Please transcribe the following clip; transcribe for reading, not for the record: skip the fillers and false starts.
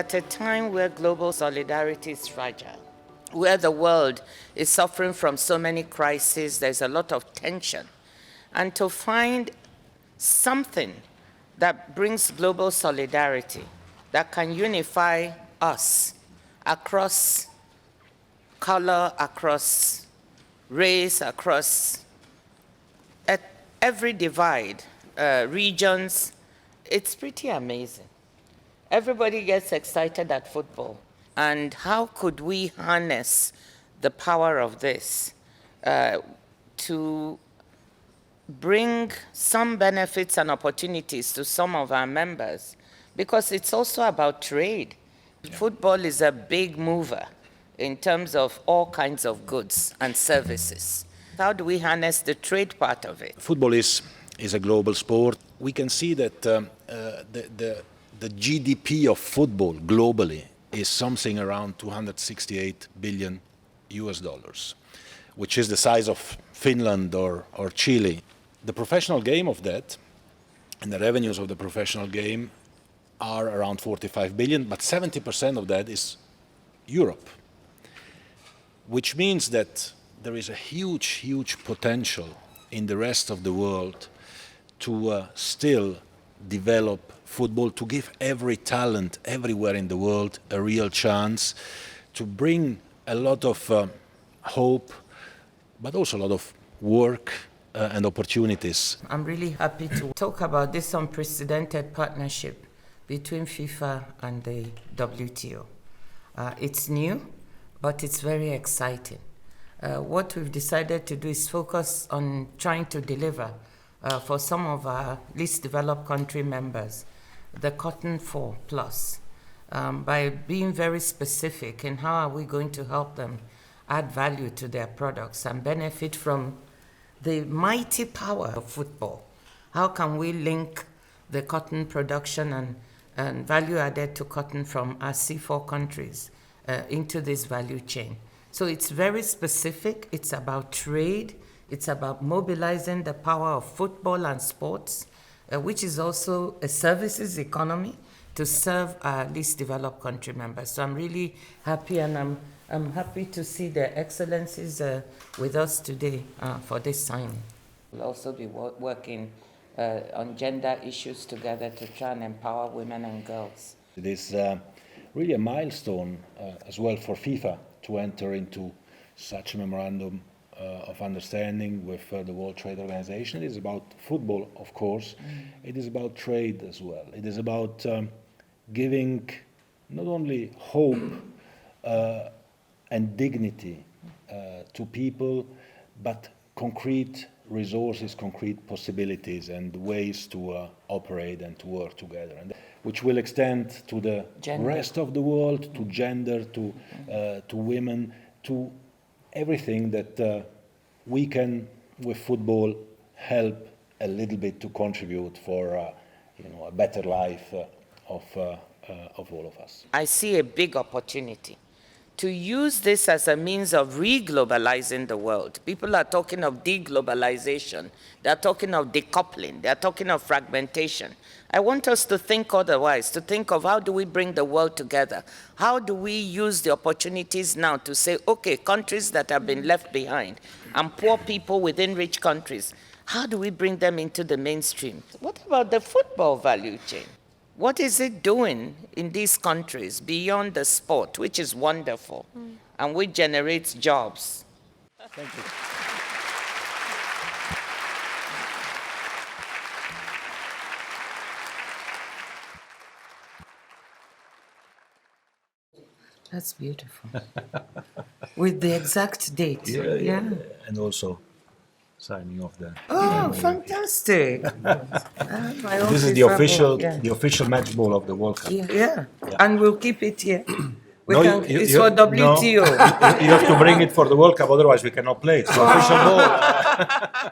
at a time where global solidarity is fragile, where the world is suffering from so many crises, there's a lot of tension, and to find something that brings global solidarity, that can unify us across color, across race, across every divide, regions, it's pretty amazing. Everybody gets excited at football. And how could we harness the power of this to bring some benefits and opportunities to some of our members? Because it's also about trade. Yeah. Football is a big mover in terms of all kinds of goods and services. How do we harness the trade part of it? Football is a global sport. We can see that the GDP of football globally is something around 268 billion US dollars, which is the size of Finland or Chile. The professional game of that and the revenues of the professional game are around 45 billion, but 70% of that is Europe, which means that there is a huge potential in the rest of the world to still develop football, to give every talent everywhere in the world a real chance, to bring a lot of hope, but also a lot of work and opportunities. I'm really happy to talk about this unprecedented partnership between FIFA and the WTO. It's new, but it's very exciting. What we've decided to do is focus on trying to deliver for some of our least developed country members the Cotton 4 Plus by being very specific in how are we going to help them add value to their products and benefit from the mighty power of football. How can we link the cotton production and value added to cotton from our C4 countries into this value chain? So it's very specific. It's about trade. It's about mobilizing the power of football and sports, which is also a services economy to serve our least developed country members. So I'm really happy, and I'm happy to see their excellencies with us today for this signing. We'll also be working on gender issues together to try and empower women and girls. It is really a milestone as well for FIFA to enter into such a memorandum of understanding with the World Trade Organization. It is about football, of course. It is about trade as well. It is about giving not only hope and dignity to people, but concrete resources, concrete possibilities and ways to operate and to work together, and which will extend to the rest of the world, to gender, to women, to everything that we can, with football, help a little bit to contribute for a better life of all of us. I see a big opportunity to use this as a means of re-globalizing the world. People are talking of deglobalization. They're talking of decoupling. They're talking of fragmentation. I want us to think otherwise, to think of how do we bring the world together? How do we use the opportunities now to say, okay, countries that have been left behind and poor people within rich countries, how do we bring them into the mainstream? What about the football value chain? What is it doing in these countries beyond the sport, which is wonderful, and which generates jobs? Thank you. That's beautiful. With the exact date. Yeah. And also signing off the. Oh, fantastic! This is the official match ball of the World Cup. Yeah. And we'll keep it here. It's for WTO. You have to bring it for the World Cup, otherwise we cannot play. It's the official ball.